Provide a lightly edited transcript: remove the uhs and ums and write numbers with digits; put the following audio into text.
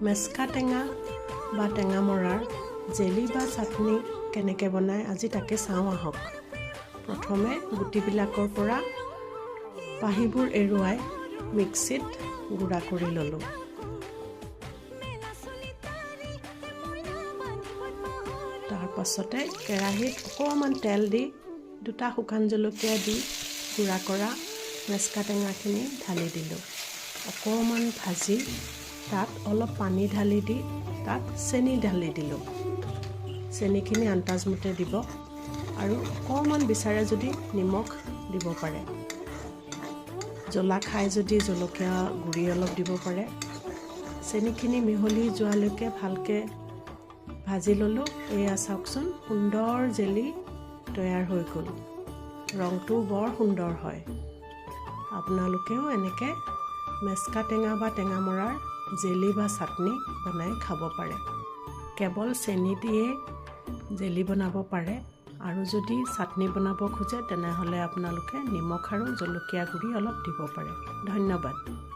মেচকা টেঙা বা টেঙামৰাৰ জেলি বা চাটনি কেনেকৈ বনায় আজি তাকে চাওঁ আহক। প্ৰথমে গুটিবিলাকৰ পৰা পাহিবোৰ এৰুৱাই মিক্সিত গুড়া কৰি ল'লোঁ। তাৰ পাছতে কেৰাহীত অকণমান তেল দি 2টা শুকান জলকীয়া দি গুড়া কৰা মেচকা টেঙাখিনি ঢালি দিলোঁ। অকণমান ভাজি তাত অলপ পানী ঢালি দি তাত চেনি ঢালি দিলোঁ। চেনিখিনি আন্দাজমতে দিব আৰু অকণমান বিচাৰে যদি নিমখ দিব পাৰে। জ্বলা খাই যদি জলকীয়া গুড়ি অলপ দিব পাৰে। চেনিখিনি মিহলি যোৱালৈকে ভালকৈ ভাজি ল'লোঁ। এয়া চাওকচোন, সুন্দৰ জেলি তৈয়াৰ হৈ গ'ল। ৰংটো বৰ সুন্দৰ হয়। আপোনালোকেও এনেকৈ মেচকা টেঙা বা টেঙামৰাৰ জেলি বা চাটনি বনাই খাব পাৰে। কেৱল চেনি দিয়ে জেলি বনাব পাৰে আৰু যদি চাটনি বনাব খোজে তেনেহ'লে আপোনালোকে নিমখ আৰু জলকীয়া গুড়ি অলপ দিব পাৰে। ধন্যবাদ।